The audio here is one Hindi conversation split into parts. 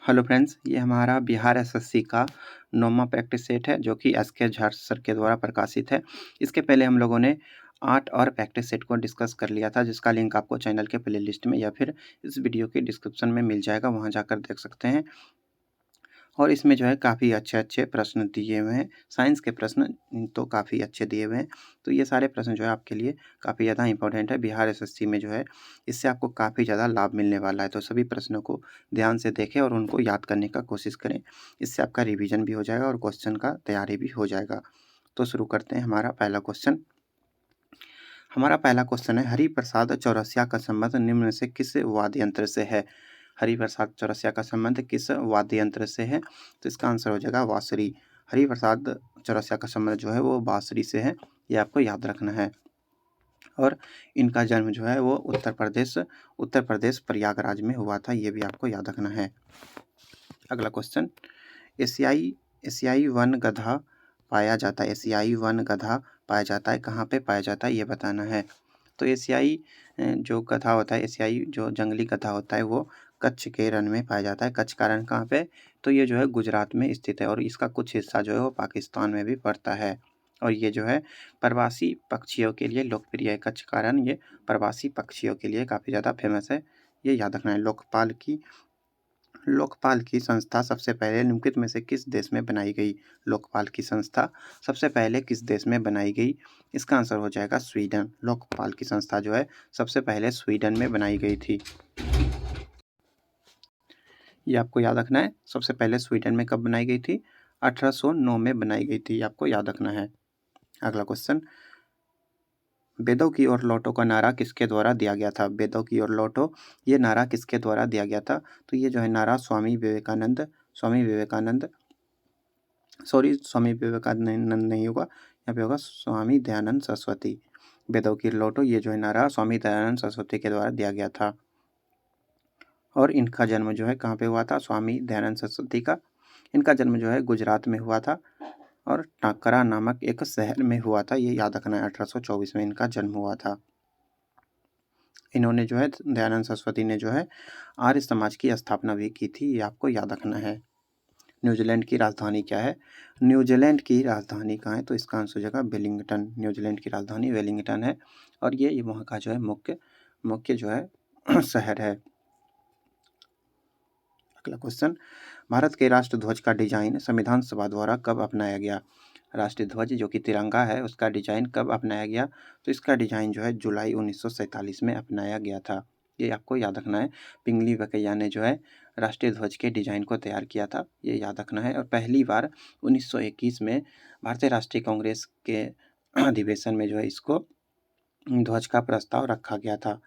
हेलो फ्रेंड्स, ये हमारा बिहार एसएससी का 9वां प्रैक्टिस सेट है जो कि एसके झा सर के द्वारा प्रकाशित है। इसके पहले हम लोगों ने 8 और प्रैक्टिस सेट को डिस्कस कर लिया था, जिसका लिंक आपको चैनल के प्लेलिस्ट में या फिर इस वीडियो के डिस्क्रिप्शन में मिल जाएगा, वहाँ जाकर देख सकते हैं। और इसमें जो है काफ़ी अच्छे-अच्छे प्रश्न दिए हुए हैं। साइंस के प्रश्न तो काफ़ी अच्छे दिए हुए हैं। तो ये सारे प्रश्न जो है आपके लिए काफ़ी ज़्यादा इम्पोर्टेंट है। बिहार एसएससी में जो है इससे आपको काफ़ी ज़्यादा लाभ मिलने वाला है। तो सभी प्रश्नों को ध्यान से देखें और उनको याद करने का कोशिश करें। इससे आपका रिवीजन भी हो जाएगा और क्वेश्चन का तैयारी भी हो जाएगा। तो शुरू करते हैं हमारा पहला क्वेश्चन। हमारा पहला क्वेश्चन है, हरिप्रसाद चौरसिया का संबंध निम्न में से किस वाद्य यंत्र से है? हरिप्रसाद चौरसिया का संबंध किस वाद्य यंत्र से है? तो इसका आंसर हो जाएगा बांसुरी। हरिप्रसाद चौरसिया का संबंध जो है वो बांसुरी से है, ये आपको याद रखना है। और इनका जन्म जो है वो उत्तर प्रदेश प्रयागराज में हुआ था, ये भी आपको याद रखना है। अगला क्वेश्चन, एशियाई एशियाई वन गधा पाया जाता है। एशियाई वन गधा पाया जाता है, कहाँ पे पाया जाता है ये बताना है। तो एशियाई जो गधा होता है, एशियाई जो जंगली गधा होता है वो कच्छ के रण में पाया जाता है। कच्छ का रण कहाँ पे? तो ये जो है गुजरात में स्थित है और इसका कुछ हिस्सा जो है वो पाकिस्तान में भी पड़ता है। और ये जो है प्रवासी पक्षियों के लिए लोकप्रिय है। कच्छ का रण ये प्रवासी पक्षियों के लिए काफ़ी ज़्यादा फेमस है, ये याद रखना है। लोकपाल की संस्था सबसे पहले निम्नलिखित में से किस देश में बनाई गई? लोकपाल की संस्था सबसे पहले किस देश में बनाई गई? इसका आंसर हो जाएगा स्वीडन। लोकपाल की संस्था जो है सबसे पहले स्वीडन में बनाई गई थी, ये आपको याद रखना है। सबसे पहले स्वीडन में कब बनाई गई थी? 1809 में बनाई गई थी, आपको याद रखना है। अगला क्वेश्चन, वेदों की ओर लौटो का नारा किसके द्वारा दिया गया था? वेदों की ओर लौटो, ये नारा किसके द्वारा दिया गया था? तो ये जो है नारा स्वामी विवेकानंद नहीं होगा, यहाँ पे होगा स्वामी दयानंद सरस्वती। वेदों की लौटो, ये जो है नारा स्वामी दयानंद सरस्वती के द्वारा दिया गया था। और इनका जन्म जो है कहाँ पे हुआ था? स्वामी दयानंद सरस्वती का इनका जन्म जो है गुजरात में हुआ था और टाकरा नामक एक शहर में हुआ था, ये याद रखना है। 1824 में इनका जन्म हुआ था। इन्होंने जो है दयानंद सरस्वती ने जो है आर्य समाज की स्थापना भी की थी, ये आपको याद रखना है। न्यूजीलैंड की राजधानी क्या है? न्यूजीलैंड की राजधानी कहाँ है? तो इसका आंसर हो जाएगा वेलिंगटन। न्यूजीलैंड की राजधानी वेलिंगटन है और ये वहाँ का जो है मुख्य जो है शहर है। अगला क्वेश्चन, भारत के राष्ट्र ध्वज का डिजाइन संविधान सभा द्वारा कब अपनाया गया? राष्ट्रीय ध्वज जो कि तिरंगा है उसका डिजाइन कब अपनाया गया? तो इसका डिजाइन जो है जुलाई 1947 में अपनाया गया था, ये आपको याद रखना है। पिंगली वेंकैया ने जो है राष्ट्रीय ध्वज के डिजाइन को तैयार किया था, ये याद रखना है। और पहली बार 1921 में भारतीय राष्ट्रीय कांग्रेस के अधिवेशन में जो है इसको ध्वज का प्रस्ताव रखा गया था।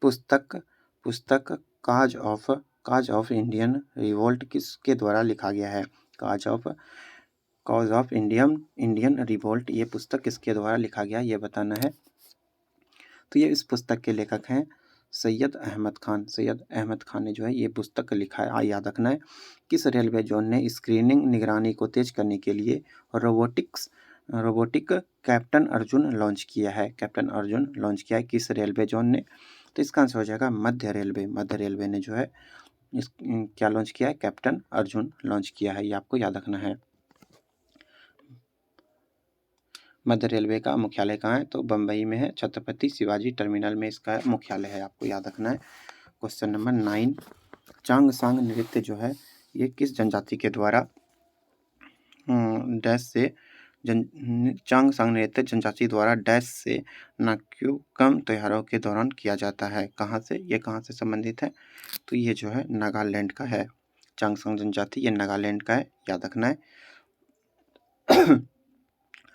पुस्तक काज ऑफ इंडियन रिवोल्ट किसके द्वारा लिखा गया है? कॉज ऑफ इंडियन रिवोल्ट, ये पुस्तक किसके द्वारा लिखा गया ये बताना है। तो ये इस पुस्तक के लेखक हैं सैयद अहमद खान ने जो है ये पुस्तक लिखा है, याद रखना है। किस रेलवे जोन ने स्क्रीनिंग निगरानी को तेज करने के लिए रोबोटिक कैप्टन अर्जुन लॉन्च किया है? किस रेलवे जोन ने? तो इसका आंसर हो जाएगा मध्य रेलवे ने जो है क्या लॉन्च किया है? कैप्टन अर्जुन लॉन्च किया है, ये आपको याद रखना है। मध्य रेलवे का मुख्यालय कहाँ है? तो बम्बई में है, छत्रपति शिवाजी टर्मिनल में इसका मुख्यालय है, आपको याद रखना है। क्वेश्चन नंबर 9, चांगसांग नृत्य जो है ये किस जनजाति के द्वारा चांगसांग नृत्य जनजाति द्वारा डैश से नाक्यूकम त्योहारों के दौरान किया जाता है? कहाँ से संबंधित है? तो ये जो है नागालैंड का है। चांगसांग जनजाति ये नागालैंड का है, याद रखना है।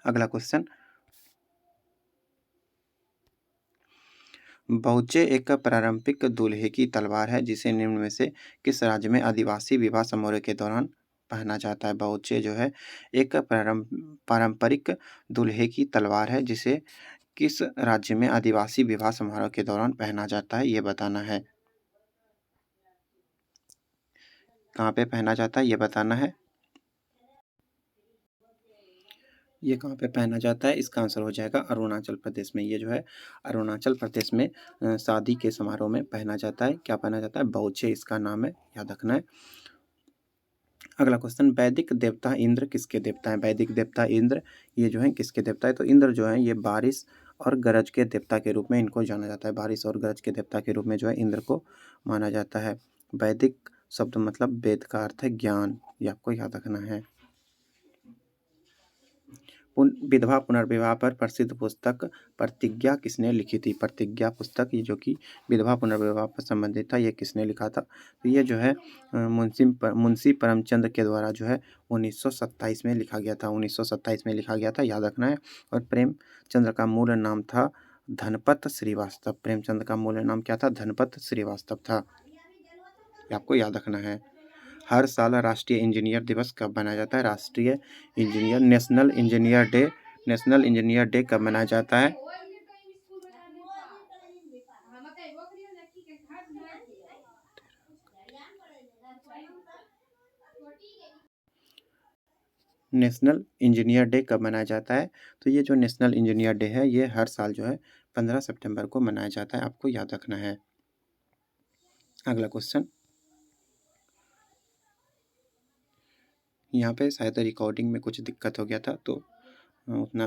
अगला क्वेश्चन, बहुचे एक पारंपरिक दूल्हे की तलवार है जिसे निम्न में से किस राज्य में आदिवासी विवाह समारोह के दौरान पहना जाता है? बहुचे जो है एक पारंपरिक दूल्हे की तलवार है जिसे किस राज्य में आदिवासी विवाह समारोह के दौरान पहना जाता है, ये बताना है। कहाँ पे पहना जाता है ये बताना है। ये कहाँ पे पहना जाता है? इसका आंसर हो जाएगा अरुणाचल प्रदेश में। ये जो है अरुणाचल प्रदेश में शादी के समारोह में पहना जाता है। क्या पहना जाता है? बाउचे इसका नाम है, याद रखना है। अगला क्वेश्चन, वैदिक देवता इंद्र किसके देवता हैं? वैदिक देवता इंद्र ये जो है किसके देवता है? तो इंद्र जो है ये बारिश और गरज के देवता के रूप में इनको जाना जाता है। बारिश और गरज के देवता के रूप में जो है इंद्र को माना जाता है। वैदिक शब्द मतलब वेद का अर्थ है ज्ञान, ये आपको याद रखना है। विधवा पुनर्विवाह पर प्रसिद्ध पुस्तक प्रतिज्ञा किसने लिखी थी? प्रतिज्ञा पुस्तक ये जो कि विधवा पुनर्विवाह पर संबंधित था, ये किसने लिखा था? तो ये जो है मुंशी परमचंद के द्वारा जो है 1927 में लिखा गया था। 1927 में लिखा गया था, याद रखना है। और प्रेमचंद्र का मूल नाम था धनपत श्रीवास्तव। प्रेमचंद का मूल नाम क्या था? धनपत श्रीवास्तव था, ये आपको याद रखना है। हर साल राष्ट्रीय इंजीनियर दिवस कब मनाया जाता है? राष्ट्रीय इंजीनियर नेशनल इंजीनियर डे कब मनाया जाता है? नेशनल इंजीनियर डे कब मनाया जाता है? तो ये जो नेशनल इंजीनियर डे है ये हर साल जो है 15 सितंबर को मनाया जाता है, आपको याद रखना है। अगला क्वेश्चन, यहाँ पे शायद रिकॉर्डिंग में कुछ दिक्कत हो गया था, तो उतना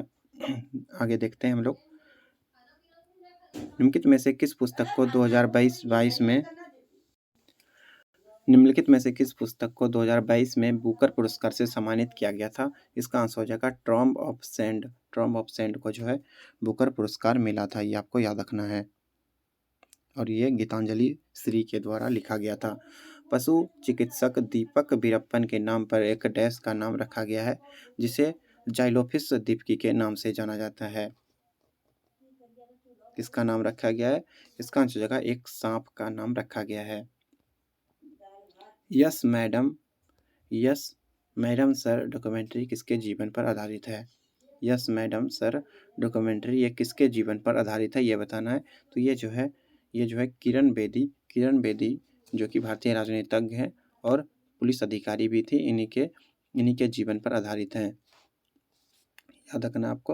आगे देखते हैं हम लोग। निम्नलिखित में से किस पुस्तक को 2022 में निम्नलिखित में से किस पुस्तक को 2022 में बुकर पुरस्कार से सम्मानित किया गया था? इसका आंसर हो जाएगा ट्रॉम्ब ऑफ सैंड। ट्रॉम्ब ऑफ सैंड को जो है बुकर पुरस्कार मिला था, ये आपको याद रखना है। और ये गीतांजलि श्री के द्वारा लिखा गया था। पशु चिकित्सक दीपक वीरप्पन के नाम पर एक डैश का नाम रखा गया है, जिसे जाइलोफिस दीपकी के नाम से जाना जाता है। किसका नाम रखा गया है? इसका आंसर हो जाएगा एक सांप का नाम रखा गया है। यस मैडम सर डॉक्यूमेंट्री किसके जीवन पर आधारित है? यस मैडम सर डॉक्यूमेंट्री ये किसके जीवन पर आधारित है, ये बताना है। तो ये जो है किरण बेदी जो कि भारतीय राजनीतिज्ञ हैं और पुलिस अधिकारी भी थी, इन्हीं के जीवन पर आधारित है, याद रखना आपको।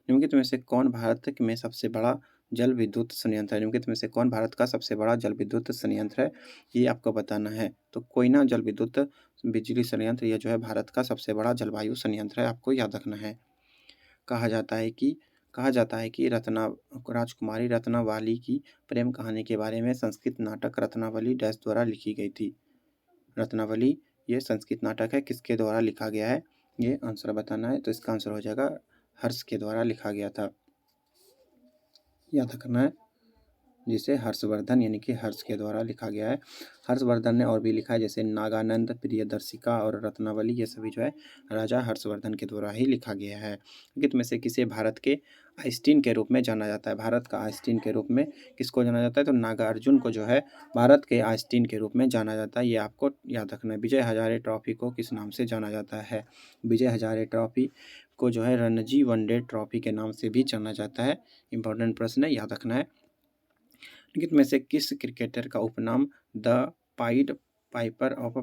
निम्नलिखित में से कौन भारत में सबसे बड़ा जल विद्युत संयंत्र है? निम्नलिखित में से कौन भारत का सबसे बड़ा जल विद्युत संयंत्र है, ये आपको बताना है। तो कोयना जल विद्युत बिजली संयंत्र ये जो है भारत का सबसे बड़ा जलवायु संयंत्र है, आपको याद रखना है। कहा जाता है कि राजकुमारी रत्नावली की प्रेम कहानी के बारे में संस्कृत नाटक रत्नावली डैश द्वारा लिखी गई थी। रत्नावली ये संस्कृत नाटक है, किसके द्वारा लिखा गया है, ये आंसर बताना है। तो इसका आंसर हो जाएगा हर्ष के द्वारा लिखा गया था, याद रखना है, जिसे हर्षवर्धन यानी कि हर्ष के द्वारा लिखा गया है। हर्षवर्धन ने और भी लिखा है, जैसे नागानंद, प्रियदर्शिका और रत्नावली, ये सभी जो है राजा हर्षवर्धन के द्वारा ही लिखा गया है। निम्नलिखित में से किसे भारत के आइंस्टीन के रूप में जाना जाता है? भारत का आइंस्टीन के रूप में किसको जाना जाता है? तो नागार्जुन को जो है भारत के आइंस्टीन के रूप में जाना जाता है, ये आपको याद रखना है। विजय हजारे ट्रॉफी को किस नाम से जाना जाता है? विजय हजारे ट्रॉफी को जो है रणजी वनडे ट्रॉफी के नाम से भी जाना जाता है। इंपॉर्टेंट प्रश्न है, याद रखना है। निम्नलिखित में से किस क्रिकेटर का उपनाम the pied Piper of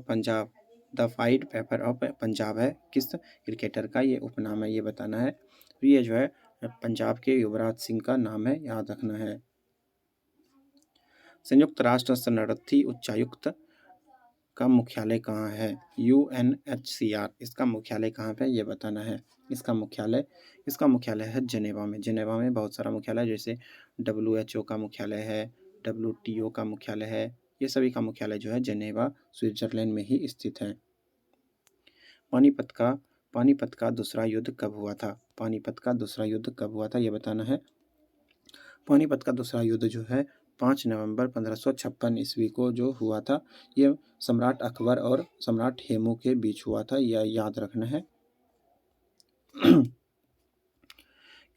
Punjab है? किस क्रिकेटर का ये उपनाम है, ये बताना है। तो ये जो है पंजाब के युवराज सिंह का नाम है, याद रखना है। संयुक्त राष्ट्र शरणार्थी उच्चायुक्त का मुख्यालय कहाँ है? UNHCR, इसका मुख्यालय कहाँ पे, ये बताना है। इसका मुख्यालय है जेनेवा में। जेनेवा में बहुत सारा मुख्यालय है, जैसे WHO का मुख्यालय है, WTO का मुख्यालय है, ये सभी का मुख्यालय जो है जेनेवा स्विट्जरलैंड में ही स्थित है। पानीपत का दूसरा युद्ध कब हुआ था? पानीपत का दूसरा युद्ध कब हुआ था, ये बताना है। पानीपत का दूसरा युद्ध जो है 5 नवंबर 1556 ईस्वी को जो हुआ था, ये सम्राट अकबर और सम्राट हेमू के बीच हुआ था, यह याद रखना है।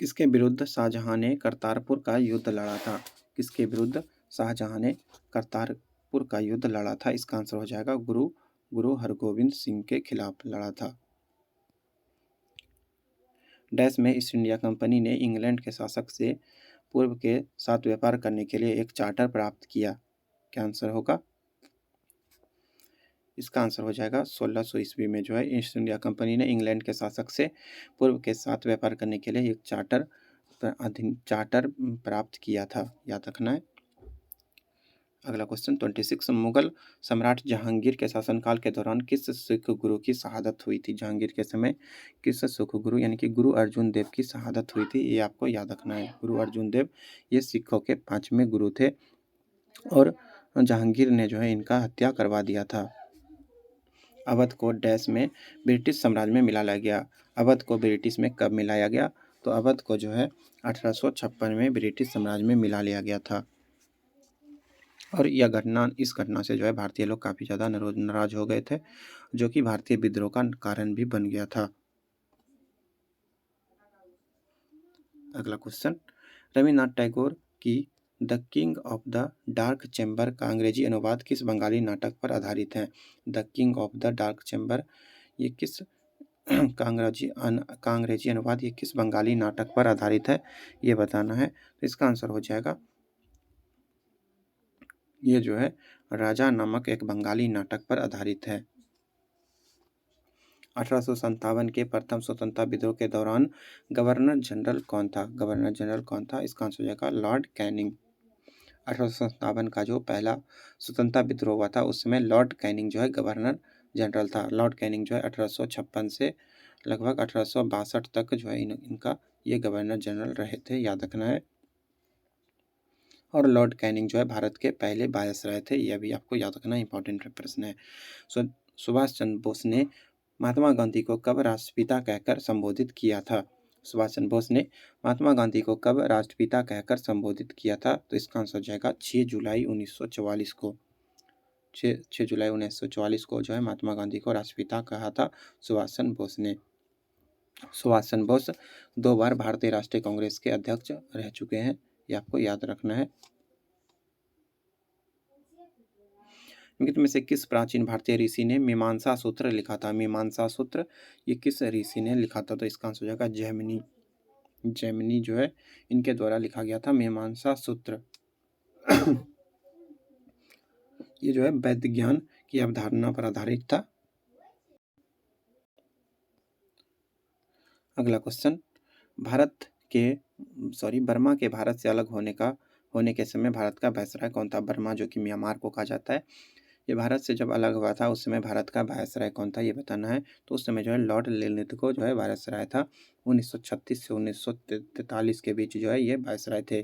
किसके विरुद्ध शाहजहां ने करतारपुर का युद्ध लड़ा था? किसके विरुद्ध शाहजहां ने करतारपुर का युद्ध लड़ा था? इसका आंसर हो जाएगा गुरु हरगोविंद सिंह के खिलाफ लड़ा था। डैश में ईस्ट इंडिया कंपनी ने इंग्लैंड के शासक से पूर्व के साथ व्यापार करने के लिए एक चार्टर प्राप्त किया, क्या आंसर होगा? इसका आंसर हो जाएगा 1600 ईस्वी में जो है ईस्ट इंडिया कंपनी ने इंग्लैंड के शासक से पूर्व के साथ व्यापार करने के लिए एक चार्टर प्राप्त किया था, याद रखना है। अगला क्वेश्चन 26, मुगल सम्राट जहांगीर के शासनकाल के दौरान किस सिख गुरु की शहादत हुई थी? जहांगीर के समय किस सिख गुरु यानी कि गुरु अर्जुन देव की शहादत हुई थी, ये आपको याद रखना है। गुरु अर्जुन देव ये सिखों के 5वें गुरु थे और जहांगीर ने जो है इनका हत्या करवा दिया था। अवध को डैश में ब्रिटिश साम्राज्य में मिलाया गया। अवध को ब्रिटिश में कब मिलाया गया? तो अवध को जो है 1856 में ब्रिटिश साम्राज्य में मिला लिया गया था। और इस घटना से जो है भारतीय लोग काफ़ी ज़्यादा नाराज हो गए थे, जो कि भारतीय विद्रोह का कारण भी बन गया था। अगला क्वेश्चन, रविन्द्रनाथ टैगोर की the king of the dark chamber का अंग्रेजी अनुवाद किस बंगाली नाटक पर आधारित है? The king of the dark chamber ये किस का अंग्रेजी अनुवाद ये किस बंगाली नाटक पर आधारित है, ये बताना है। तो इसका आंसर हो जाएगा, ये जो है राजा नामक एक बंगाली नाटक पर आधारित है। 1857 के प्रथम स्वतंत्रता विद्रोह के दौरान गवर्नर जनरल कौन था? गवर्नर जनरल कौन था? इसका आंसर हो जाएगा लॉर्ड कैनिंग। 1857 का जो पहला स्वतंत्रता विद्रोह हुआ था उस समय लॉर्ड कैनिंग जो है गवर्नर जनरल था। लॉर्ड कैनिंग जो है 1856 से लगभग 1862 तक जो है इनका ये गवर्नर जनरल रहे थे, याद रखना है। और लॉर्ड कैनिंग जो है भारत के पहले वायसराय थे, यह भी आपको याद रखना इंपॉर्टेंट प्रश्न है। सुभाष चंद्र बोस ने महात्मा गांधी को कब राष्ट्रपिता कहकर संबोधित किया था? सुभाष चंद्र बोस ने महात्मा गांधी को कब राष्ट्रपिता कहकर संबोधित किया था? तो इसका आंसर हो जाएगा 6 जुलाई 1944 को। 6 जुलाई 1944 को जो है महात्मा गांधी को राष्ट्रपिता कहा था सुभाष चंद्र बोस ने। सुभाष चंद्र बोस 2 बार भारतीय राष्ट्रीय कांग्रेस के अध्यक्ष रह चुके हैं, ये आपको याद रखना है। निम्नलिखित में से किस प्राचीन भारतीय ऋषि ने मीमांसा सूत्र लिखा था? मीमांसा सूत्र ये किस ऋषि ने लिखा था? तो इसका आंसर हो जाएगा जैमिनी। जैमिनी जो है इनके द्वारा लिखा गया था मीमांसा सूत्र। ये जो है वैदिक ज्ञान की अवधारणा पर आधारित था। अगला क्वेश्चन, बर्मा के भारत से अलग होने के समय भारत का वायसराय कौन था? बर्मा जो कि म्यांमार को कहा जाता है, ये भारत से जब अलग हुआ था उस समय भारत का वायसराय कौन था, ये बताना है। तो उस समय जो है लॉर्ड लिलिथगो जो है वायसराय था। 1936 से 1943 के बीच जो है ये वायसराय थे,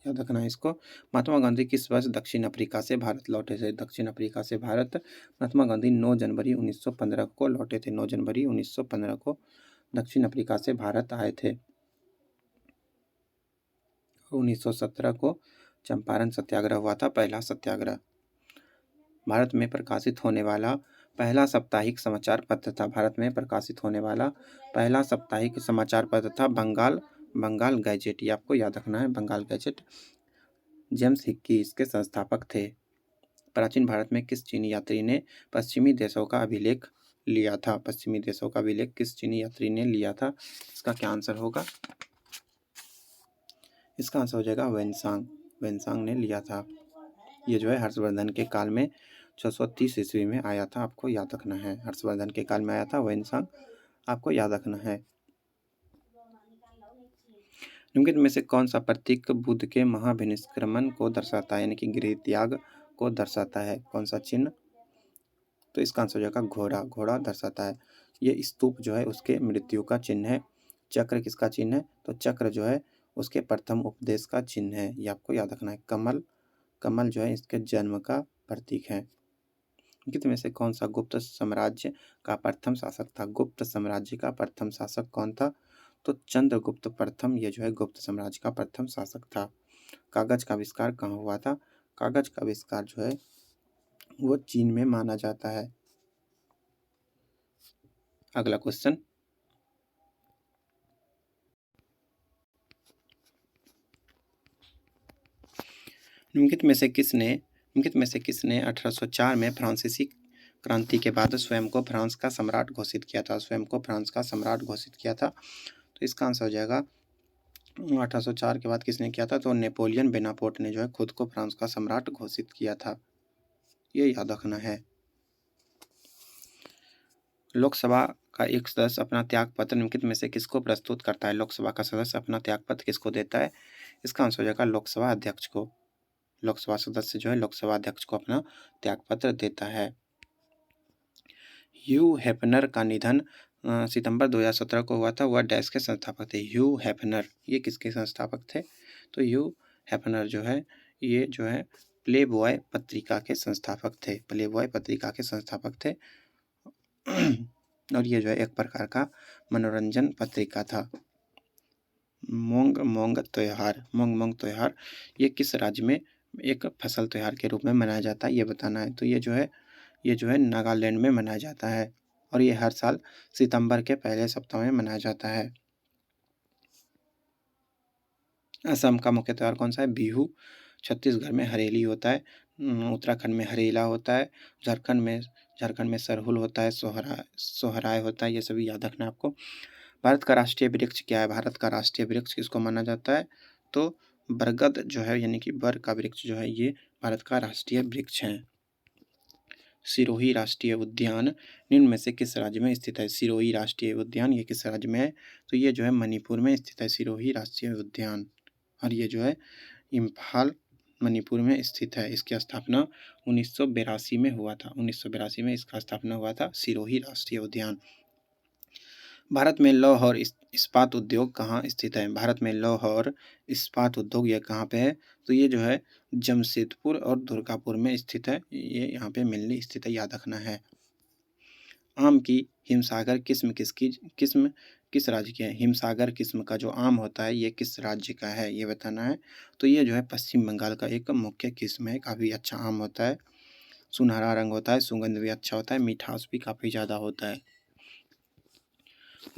याद रखना है इसको। महात्मा गांधी किस वर्ष दक्षिण अफ्रीका से भारत लौटे थे? दक्षिण अफ्रीका से भारत महात्मा गांधी 9 जनवरी 1915 को लौटे थे। 9 जनवरी 1915 को दक्षिण अफ्रीका से भारत आए थे। 1917 को चंपारण सत्याग्रह हुआ था, पहला सत्याग्रह। भारत में प्रकाशित होने वाला पहला साप्ताहिक समाचार पत्र था। भारत में प्रकाशित होने वाला पहला साप्ताहिक समाचार पत्र था बंगाल गैजेट, ये आपको याद रखना है, बंगाल गैजेट। जेम्स हिक्की इसके संस्थापक थे। प्राचीन भारत में किस चीनी यात्री ने पश्चिमी देशों का अभिलेख लिया था? पश्चिमी देशों का अभिलेख किस चीनी यात्री ने लिया था? इसका क्या आंसर होगा? इसका आंसर हो जाएगा वेनसांग ने लिया था। ये जो है हर्षवर्धन के काल में 630 ईस्वी में आया था, आपको याद रखना है। हर्षवर्धन के काल में आया था वेनसांग, आपको याद रखना है। निम्नलिखित में से कौन सा प्रतीक बुद्ध के महाभिनिष्क्रमण को दर्शाता है, यानी कि गृह त्याग को दर्शाता है? कौन सा चिन्ह? तो इसका आंसर हो जाएगा घोड़ा दर्शाता है। ये स्तूप जो है उसके मृत्यु का चिन्ह है। चक्र किसका चिन्ह है? तो चक्र जो है उसके प्रथम उपदेश का चिन्ह है, ये आपको याद रखना है। कमल जो है इसके जन्म का प्रतीक है। निम्नलिखित में से कौन सा गुप्त साम्राज्य का प्रथम शासक था? गुप्त साम्राज्य का प्रथम शासक कौन था? तो चंद्रगुप्त प्रथम ये जो है गुप्त साम्राज्य का प्रथम शासक था। कागज का आविष्कार कहाँ हुआ था? कागज का आविष्कार जो है वो चीन में माना जाता है। अगला क्वेश्चन, निम्नलिखित में से किसने 1804 में फ्रांसीसी क्रांति के बाद स्वयं को फ्रांस का सम्राट घोषित किया था? स्वयं को फ्रांस का सम्राट घोषित किया था, तो इसका आंसर हो जाएगा 1804 के बाद किसने किया था? तो नेपोलियन बोनापार्ट ने जो है खुद को फ्रांस का सम्राट घोषित किया था। ये याद रखना है। लोकसभा का एक सदस्य अपना त्यागपत्र निम्नलिखित में से किसको प्रस्तुत करता है? लोकसभा का सदस्य अपना त्यागपत्र किसको देता है? इसका आंसर हो जाएगा लोकसभा अध्यक्ष को। लोकसभा सदस्य जो है लोकसभा अध्यक्ष को अपना त्यागपत्र देता है। ह्यू हेफनर का निधन सितंबर 2017 को हुआ था। वह डैश के संस्थापक थे। ह्यू हेफनर ये किसके संस्थापक थे? तो ह्यू हेफनर जो है ये जो है प्लेबॉय पत्रिका के संस्थापक थे। प्लेबॉय पत्रिका के संस्थापक थे और ये जो है एक प्रकार का मनोरंजन पत्रिका था। मोंग मोंग त्योहार ये किस राज्य में एक फसल त्योहार के रूप में मनाया जाता है, ये बताना है। तो ये जो है नागालैंड में मनाया जाता है और ये हर साल सितंबर के पहले सप्ताह में मनाया जाता है। असम का मुख्य त्योहार कौन सा है? बिहू। छत्तीसगढ़ में हरेली होता है। उत्तराखंड में हरेला होता है। झारखंड में सरहुल होता है। सोहराय होता है। ये सभी याद रखना है आपको। भारत का राष्ट्रीय वृक्ष क्या है? भारत का राष्ट्रीय वृक्ष किसको माना जाता है? तो बरगद जो है यानी कि बर का वृक्ष जो है ये भारत का राष्ट्रीय वृक्ष है। सिरोही राष्ट्रीय उद्यान निम्न में से किस राज्य में स्थित है? सिरोही राष्ट्रीय उद्यान ये किस राज्य में है? तो ये जो है मणिपुर में स्थित है सिरोही राष्ट्रीय उद्यान और ये जो है इम्फाल मणिपुर में स्थित है। इसकी स्थापना 1982 में हुआ था। 1982 में इसका स्थापना हुआ था सिरोही राष्ट्रीय उद्यान। भारत में लौह और इस्पात उद्योग कहाँ स्थित है? भारत में लौह और इस्पात उद्योग ये कहाँ पे है? तो ये जो है जमशेदपुर और दुर्गापुर में स्थित है। ये यहाँ पे मेनली स्थित है, याद रखना है। आम की हिमसागर किस्म किस राज्य की है? हिमसागर किस्म का जो आम होता है ये किस राज्य का है, ये बताना है। तो ये जो है पश्चिम बंगाल का एक मुख्य किस्म है। काफ़ी अच्छा आम होता है, सुनहरा रंग होता है, सुगंध भी अच्छा होता है, मिठास भी काफ़ी ज़्यादा होता है।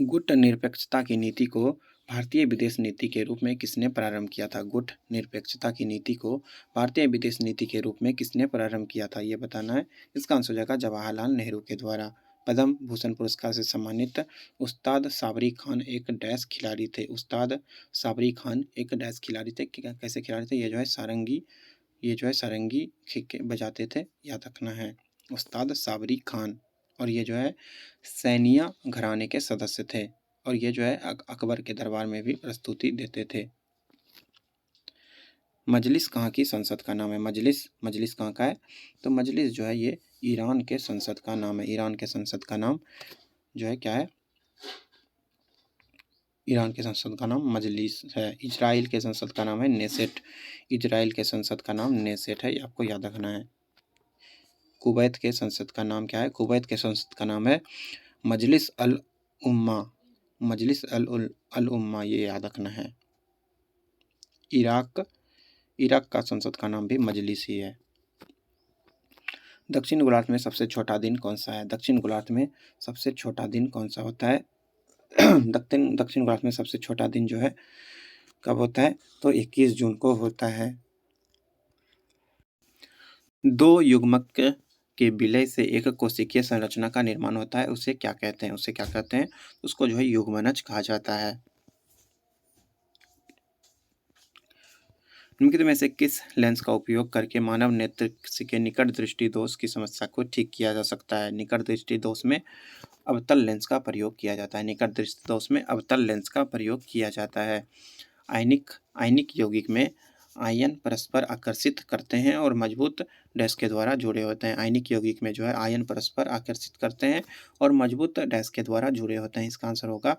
गुट निरपेक्षता की नीति को भारतीय विदेश नीति के रूप में किसने प्रारंभ किया था? गुट निरपेक्षता की नीति को भारतीय विदेश नीति के रूप में किसने प्रारंभ किया था, ये बताना है। इसका आंसर हो जाएगा जवाहरलाल नेहरू के द्वारा। पद्म भूषण पुरस्कार से सम्मानित उस्ताद साबरी खान एक डैश खिलाड़ी थे। उस्ताद साबरी खान एक डैश खिलाड़ी थे। कैसे खिलाड़ी थे? ये जो है सारंगी बजाते थे, याद रखना है। उस्ताद साबरी खान और ये जो है सैनिया घराने के सदस्य थे और ये जो है अकबर के दरबार में भी प्रस्तुति देते थे। मजलिस कहाँ की संसद का नाम है? मजलिस कहाँ का है? तो मजलिस जो है ये ईरान के संसद का नाम है। ईरान के संसद का नाम जो है क्या है? ईरान के संसद का नाम मजलिस है। इजराइल के संसद का नाम है नेसेट। इजराइल के संसद का नाम नेसेट है, ये आपको याद रखना है। कुवैत के संसद का नाम क्या है? कुवैत के संसद का नाम है मजलिस अल उम्मा। मजलिस अल उम्मा, ये याद रखना है। इराक का संसद का नाम भी मजलिस ही है। दक्षिण गोलार्ध में सबसे छोटा दिन कौन सा है? दक्षिण गोलार्ध में सबसे छोटा दिन कौन सा होता है? दक्षिण गोलार्ध में सबसे छोटा दिन जो है कब होता है? तो 21 जून को होता है। दो युग्मक के विलय से एक कोशिकीय संरचना का निर्माण होता है, उसे क्या कहते हैं? उसको जो है युग्मनज कहा जाता है। निम्नलिखित में से किस लेंस का उपयोग करके मानव नेत्र के निकट दृष्टि दोष की समस्या को ठीक किया जा सकता है? निकट दृष्टि दोष में अवतल लेंस का प्रयोग किया जाता है। निकट दृष्टि दोष में अवतल लेंस का प्रयोग किया जाता है। आयनिक यौगिक में आयन परस्पर आकर्षित करते हैं और मजबूत डैश के द्वारा जुड़े होते हैं। आयनिक यौगिक में जो है आयन परस्पर आकर्षित करते हैं और मजबूत डैश के द्वारा जुड़े होते हैं। इसका आंसर होगा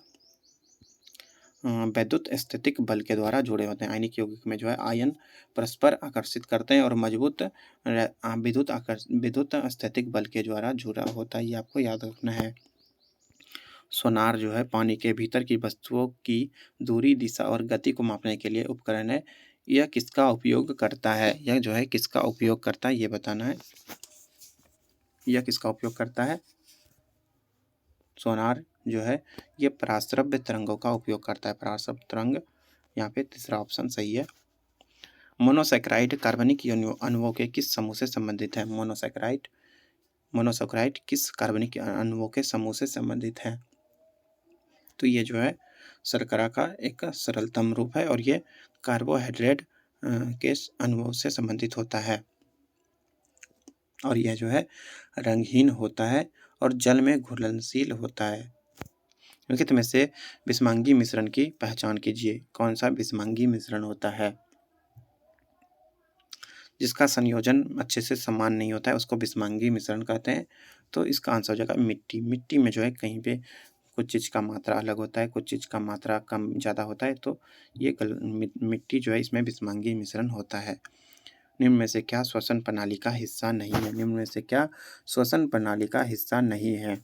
वैद्युत स्थैतिक बल के द्वारा जुड़े होते हैं। आयनिक यौगिक में जो है आयन परस्पर आकर्षित करते हैं और मजबूत विद्युत स्थैतिक बल के द्वारा जुड़ा होता है, ये आपको याद रखना है। सोनार जो है पानी के भीतर की वस्तुओं की दूरी, दिशा और गति को मापने के लिए उपकरण है। यह किसका उपयोग करता है? यह जो है किसका उपयोग करता है, ये बताना है। यह किसका उपयोग करता है? सोनार जो है ये पराश्रव्य तरंगों का उपयोग करता है। पराश्रव्य तरंग, यहाँ पे तीसरा ऑप्शन सही है। मोनोसैकेराइड कार्बनिक अणुओं के किस समूह से संबंधित है? मोनोसैकेराइड किस कार्बनिक अणुओं के समूह से संबंधित है? तो ये जो है शर्करा का एक सरलतम रूप है और ये कार्बोहाइड्रेट के अणुओं से संबंधित होता है। और यह जो है रंगहीन होता है और जल में घुलनशील होता है। निम्नलिखित में से बिसमांगी मिश्रण की पहचान कीजिए। कौन सा बिसमांगी मिश्रण होता है? जिसका संयोजन अच्छे से समान नहीं होता है उसको बिसमांगी मिश्रण कहते हैं। तो इसका आंसर हो जाएगा मिट्टी। मिट्टी में जो है कहीं पे कुछ चीज़ का मात्रा अलग होता है, कुछ चीज़ का मात्रा कम ज़्यादा होता है, तो ये मिट्टी जो है इसमें बिसमांगी मिश्रण होता है। निम्न में से क्या श्वसन प्रणाली का हिस्सा नहीं है? निम्न में से क्या श्वसन प्रणाली का हिस्सा नहीं है?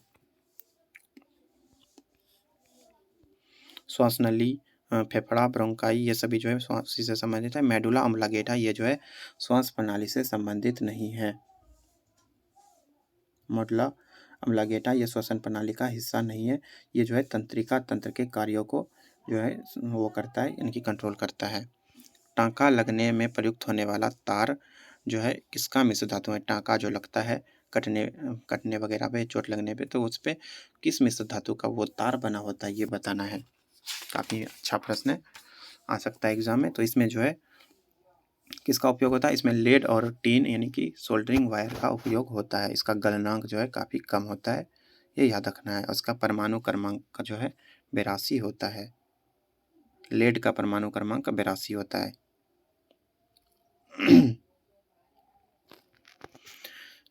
श्वास नली, फेफड़ा, ब्रोंकाई, ये सभी जो है श्वास से संबंधित है। मेडुला ऑब्लांगेटा ये जो है श्वास प्रणाली से संबंधित नहीं है। मेडुला ऑब्लांगेटा ये श्वसन प्रणाली का हिस्सा नहीं है। ये जो है तंत्रिका तंत्र के कार्यों को जो है वो करता है, इनकी कंट्रोल करता है। टाँका लगने में प्रयुक्त होने वाला तार जो है किसका मिश्र धातु है? टाँका जो लगता है कटने वगैरह पे, चोट लगने पे, तो उस पे किस मिश्र धातु का वो तार बना होता है, ये बताना है। काफ़ी अच्छा प्रश्न है, आ सकता है एग्जाम में। तो इसमें जो है किसका उपयोग होता है? इसमें लेड और टीन यानी कि सोल्डरिंग वायर का उपयोग होता है। इसका गलनांक जो है काफ़ी कम होता है, ये याद रखना है। उसका परमाणु क्रमांक जो है 82 होता है। लेड का परमाणु क्रमांक 82 होता है।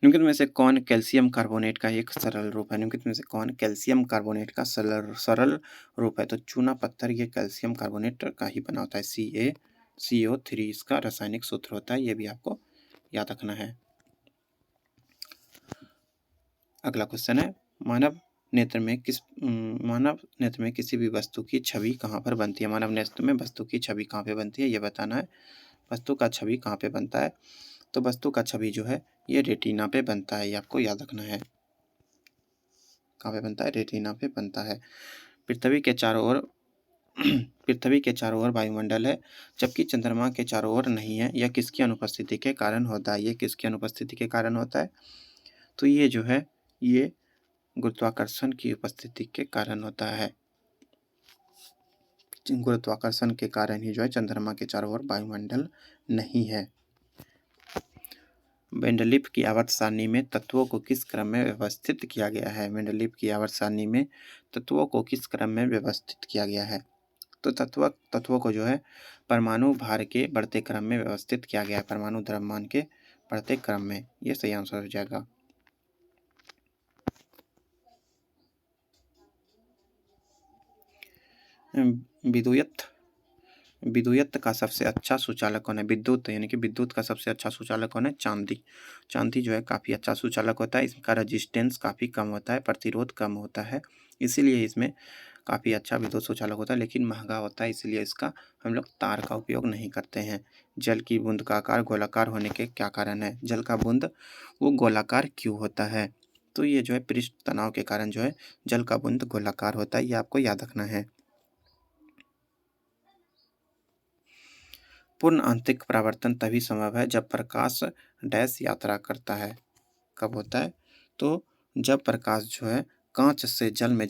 निम्नलिखित में से कौन कैल्शियम कार्बोनेट का एक सरल रूप है? निम्नलिखित में से कौन कैल्शियम कार्बोनेट का सरल रूप है? तो चूना पत्थर ये कैल्शियम कार्बोनेट का ही बना होता है। CaCO3 इसका रासायनिक सूत्र होता है, ये भी आपको याद रखना है। अगला क्वेश्चन है, मानव नेत्र में किसी भी वस्तु की छवि कहाँ पर बनती है? मानव नेत्र में वस्तु की छवि कहाँ पे बनती है, ये बताना है। वस्तु का छवि कहाँ पे बनता है? तो वस्तु का छवि जो है ये रेटिना पे बनता है, ये आपको याद रखना है। कहाँ पे बनता है? रेटिना पे बनता है। पृथ्वी के चारों ओर वायुमंडल है, जबकि चंद्रमा के चारों ओर नहीं है। यह किसकी अनुपस्थिति के कारण होता है? ये किसकी अनुपस्थिति के कारण होता है? तो ये जो है ये गुरुत्वाकर्षण की उपस्थिति के कारण होता है। गुरुत्वाकर्षण के कारण ही जो है चंद्रमा के चारों ओर वायुमंडल नहीं है। मेंडलीफ की आवर्त सारणी में तत्वों को किस क्रम में व्यवस्थित किया गया है? मेंडलीफ की आवर्त सारणी में तत्वों को किस क्रम में व्यवस्थित किया गया है? तो तत्वों को जो है परमाणु भार के बढ़ते क्रम में व्यवस्थित किया गया है। परमाणु द्रव्यमान के बढ़ते क्रम में, ये सही आंसर हो जाएगा। विद्युत का सबसे अच्छा सुचालक कौन है? विद्युत यानी कि विद्युत का सबसे अच्छा सुचालक कौन है? चांदी। चांदी जो है काफ़ी अच्छा सुचालक होता है। इसका रेजिस्टेंस काफ़ी कम होता है, प्रतिरोध कम होता है, इसीलिए इसमें काफ़ी अच्छा विद्युत सुचालक होता है, लेकिन महंगा होता है, इसलिए इसका हम लोग तार का उपयोग नहीं करते हैं। जल की बूंद का आकार गोलाकार होने के क्या कारण है? जल का बूंद वो गोलाकार क्यों होता है? तो ये जो है पृष्ठ तनाव के कारण जो है जल का बूंद गोलाकार होता है, ये आपको याद रखना है। पूर्ण आंतरिक परावर्तन तभी संभव है जब प्रकाश डैश यात्रा करता है। कब होता है? तो जब प्रकाश जो है कांच से जल में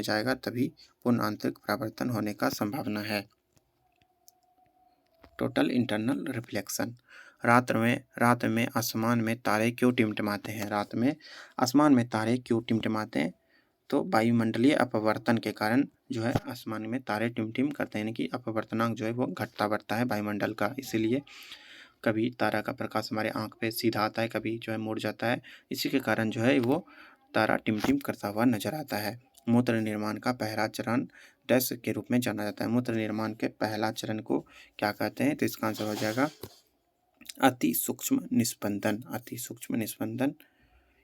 जाएगा तभी पूर्ण आंतरिक परावर्तन होने का संभावना है। Total internal reflection. रात में आसमान में तारे क्यों टिमटिमाते हैं? रात में आसमान में तारे क्यों टिमटिमाते हैं? तो वायुमंडलीय अपवर्तन के कारण जो है आसमान में तारे टिमटिम करते हैं, यानी कि अपवर्तनांक जो है वो घटता बढ़ता है वायुमंडल का, इसीलिए कभी तारा का प्रकाश हमारे आँख पे सीधा आता है, कभी जो है मुड़ जाता है, इसी के कारण जो है वो तारा टिमटिम करता हुआ नजर आता है। मूत्र निर्माण का पहला चरण डैश के रूप में जाना जाता है। मूत्र निर्माण के पहला चरण को क्या कहते हैं? तो इसका आंसर हो जाएगा अति सूक्ष्म निस्पंदन। अति सूक्ष्म निस्पंदन,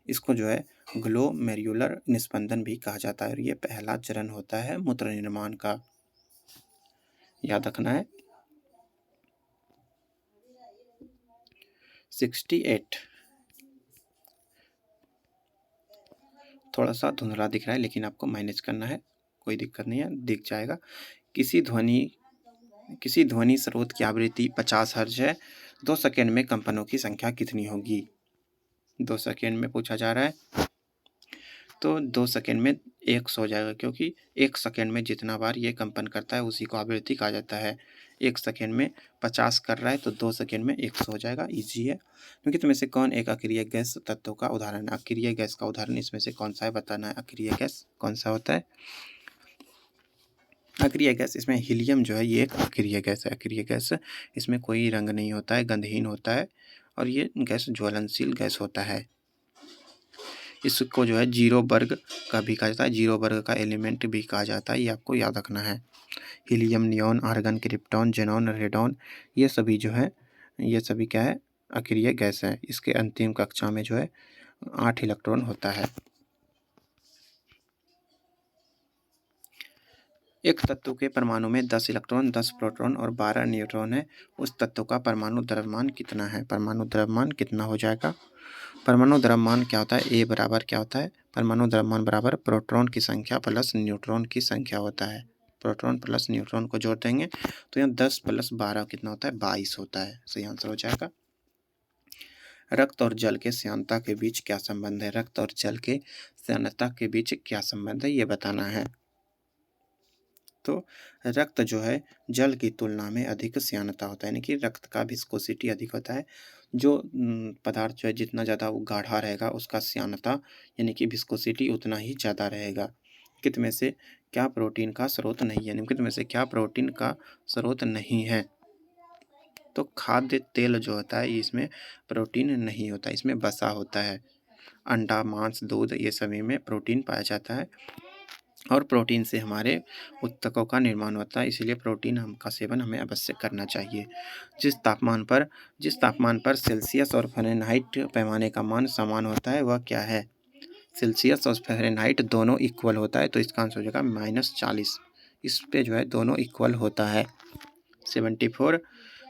इसको जो है ग्लोमेरुलर निस्पंदन भी कहा जाता है, और ये पहला चरण होता है मूत्र निर्माण का, याद रखना है। 68 थोड़ा सा धुंधला दिख रहा है, लेकिन आपको मैनेज करना है, कोई दिक्कत नहीं है, दिख जाएगा। किसी ध्वनि स्रोत की आवृत्ति 50 हर्ट्ज है, 2 सेकेंड में कंपनों की संख्या कितनी होगी? 2 सेकेंड में पूछा जा रहा है। तो 2 सेकंड में 100 हो जाएगा, क्योंकि 1 सेकंड में जितना बार ये कंपन करता है उसी को आवृत्ति कहा जाता है। 1 सेकंड में 50 कर रहा है तो 2 सेकंड में 100 हो जाएगा, ईज़ी है। निम्नलिखित में से कौन एक अक्रिय गैस तत्व का उदाहरण है? अक्रिय गैस का उदाहरण इसमें से कौन सा है, बताना है। अक्रिय गैस कौन सा होता है? अक्रिय गैस, इसमें हीलियम जो है ये एक अक्रिय गैस है। अक्रिय गैस, इसमें कोई रंग नहीं होता है, गंधहीन होता है और ये गैस ज्वलनशील गैस होता है। इसको जो है जीरो वर्ग का भी कहा जाता है, जीरो वर्ग का एलिमेंट भी कहा जाता है, ये आपको याद रखना है। Helium, neon, argon, krypton, xenon, radon, ये सभी जो है, ये सभी क्या है, अक्रिय गैस है। इसके अंतिम कक्षा में जो है 8 इलेक्ट्रॉन होता है। एक तत्व के परमाणु में 10 इलेक्ट्रॉन, 10 प्रोटॉन और 12 न्यूट्रॉन है, उस तत्व का परमाणु द्रव्यमान कितना है? परमाणु द्रव्यमान कितना हो जाएगा? परमाणु द्रव्यमान क्या होता है? ए बराबर क्या होता है? परमाणु द्रव्यमान बराबर प्रोटॉन की संख्या प्लस न्यूट्रॉन की संख्या होता है। प्रोटॉन प्लस न्यूट्रॉन को जोड़ देंगे तो यहाँ 10 प्लस 12 कितना होता है? 22 होता है। सही आंसर हो जाएगा। रक्त और जल के श्यानता के बीच क्या संबंध है? रक्त और जल के श्यानता के बीच क्या संबंध है, ये बताना है। तो रक्त जो है जल की तुलना में अधिक श्यानता होता है, यानी कि रक्त का विस्कोसिटी अधिक होता है। जो पदार्थ जो है जितना ज़्यादा वो गाढ़ा रहेगा उसका श्यानता यानी कि विस्कोसिटी उतना ही ज़्यादा रहेगा। निम्नलिखित में से क्या प्रोटीन का स्रोत नहीं है? निम्नलिखित में से क्या प्रोटीन का स्रोत नहीं है? तो खाद्य तेल जो होता है इसमें प्रोटीन नहीं होता, इसमें वसा होता है। अंडा, मांस, दूध, ये सभी में प्रोटीन पाया जाता है और प्रोटीन से हमारे ऊतकों का निर्माण होता है, इसीलिए प्रोटीन का सेवन हमें अवश्य करना चाहिए। जिस तापमान पर सेल्सियस और फ़ारेनहाइट पैमाने का मान समान होता है वह क्या है? सेल्सियस और फ़ारेनहाइट दोनों इक्वल होता है, तो इसका आंसर हो जाएगा -40। इस पे जो है दोनों इक्वल होता है। 74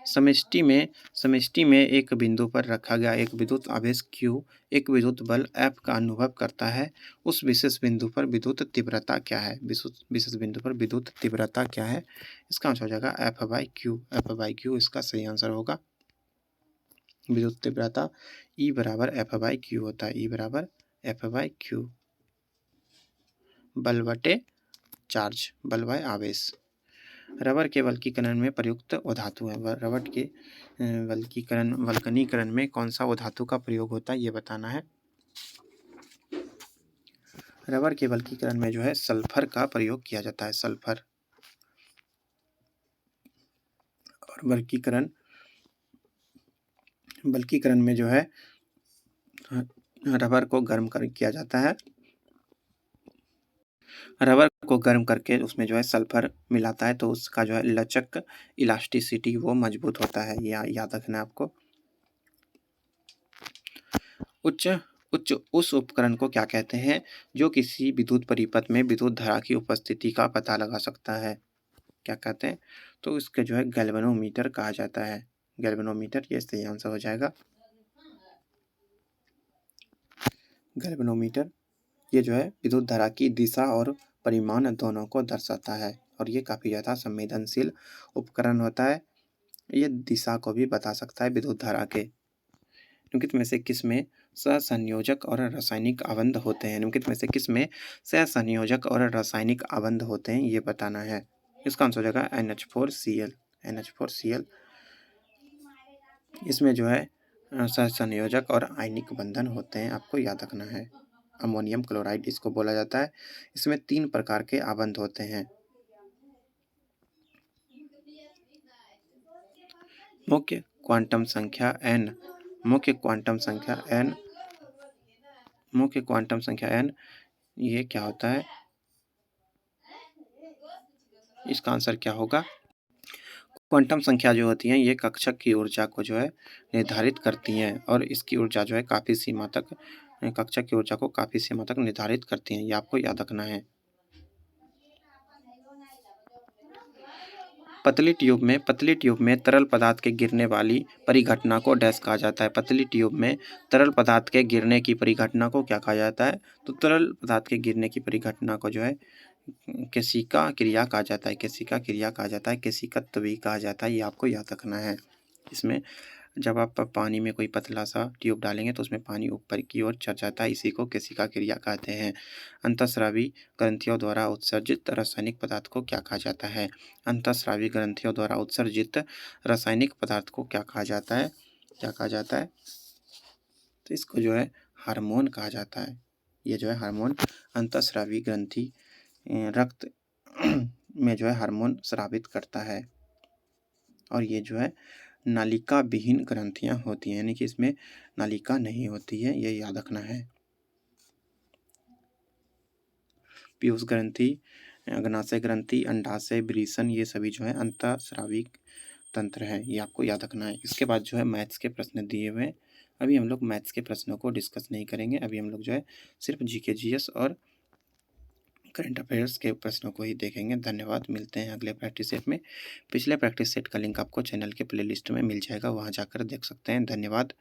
समष्टि में एक बिंदु पर रखा गया एक विद्युत आवेश Q एक विद्युत बल F का अनुभव करता है, उस विशेष बिंदु पर विद्युत तीव्रता क्या है? विशेष बिंदु पर विद्युत तीव्रता क्या है? इसका आंसर हो जाएगा F/Q। F/Q इसका सही आंसर होगा। विद्युत तीव्रता E बराबर F/Q होता है। E बराबर F/Q, बल बटे चार्ज, बल बाय आवेश। रबर के वल्कीकरण में प्रयुक्त धातु है। रबर के वल्कनीकरण में कौन सा धातु का प्रयोग होता है, ये बताना है। रबर के वल्कीकरण में जो है सल्फर का प्रयोग किया जाता है, सल्फर। और वल्कीकरण में जो है रबर को गर्म किया जाता है। रबर को गर्म करके उसमें जो है सल्फर मिलाता है तो उसका जो है लचक, इलास्टिसिटी वो मजबूत होता है, ये याद रखना है आपको। उस उपकरण को क्या कहते हैं जो किसी विद्युत परिपथ में विद्युत धारा की उपस्थिति का पता लगा सकता है? क्या कहते हैं? तो इसके जो है गैल्वेनोमीटर कहा जाता है। गैल्वेनोमीटर, ये सही आंसर हो जाएगा। गैल्वेनोमीटर ये जो है विद्युत धारा की दिशा और परिमाण दोनों को दर्शाता है और ये काफ़ी ज़्यादा संवेदनशील उपकरण होता है। ये दिशा को भी बता सकता है विद्युत धारा के। निम्नलिखित में से किस में सहसंयोजक और रासायनिक आबंध होते हैं? निम्नलिखित में से किस में सहसंयोजक और रासायनिक आबंध होते हैं, ये बताना है। इसका आंसर हो जाएगा NH4Cl। NH4Cl इसमें जो है सहसंयोजक और आयनिक बंधन होते हैं, आपको याद रखना है। अमोनियम क्लोराइड इसको बोला जाता है। इसमें 3 प्रकार के आबंध होते हैं। मुख्य क्वांटम संख्या n, मुख्य क्वांटम संख्या n ये क्या होता है? इसका आंसर क्या होगा? क्वांटम संख्या जो होती हैं ये कक्षक की ऊर्जा को जो है निर्धारित करती हैं और इसकी ऊर्जा जो है काफ़ी सीमा तक, कक्षक की ऊर्जा को काफ़ी सीमा तक निर्धारित करती हैं, ये आपको याद रखना है। पतली ट्यूब में तरल पदार्थ के गिरने वाली परिघटना को डैश कहा जाता है। पतली ट्यूब में तरल पदार्थ के गिरने की परिघटना को क्या कहा जाता है? तो तरल पदार्थ के गिरने की परिघटना को जो है केशिका क्रिया कहा जाता है। केशिका क्रिया कहा जाता है, केशिकत्व भी कहा जाता है, ये आपको याद रखना है। इसमें जब आप पानी में कोई पतला-सा ट्यूब डालेंगे तो उसमें पानी ऊपर की ओर चढ़ जाता है, इसी को केशिका क्रिया कहते हैं। अंतःस्रावी ग्रंथियों द्वारा उत्सर्जित रासायनिक पदार्थ को क्या कहा जाता है? अंतःस्रावी ग्रंथियों द्वारा उत्सर्जित रासायनिक पदार्थ को क्या कहा जाता है? क्या कहा जाता है? तो इसको जो है हार्मोन कहा जाता है। ये जो है हार्मोन अंतःस्रावी ग्रंथि रक्त में जो है हार्मोन स्रावित करता है और ये जो है नालिका विहीन ग्रंथियाँ होती हैं, यानी कि इसमें नालिका नहीं होती है, ये याद रखना है। पीयूष ग्रंथि, अग्नाशय ग्रंथि, अंडाशय, वृषण ये सभी जो है अंतःस्रावी तंत्र है, ये आपको याद रखना है। इसके बाद जो है मैथ्स के प्रश्न दिए हुए हैं। अभी हम लोग मैथ्स के प्रश्नों को डिस्कस नहीं करेंगे, अभी हम लोग जो है सिर्फ जीके जीएस और करंट अफेयर्स के प्रश्नों को ही देखेंगे। धन्यवाद, मिलते हैं अगले प्रैक्टिस सेट में। पिछले प्रैक्टिस सेट का लिंक आपको चैनल के प्लेलिस्ट में मिल जाएगा, वहाँ जाकर देख सकते हैं। धन्यवाद।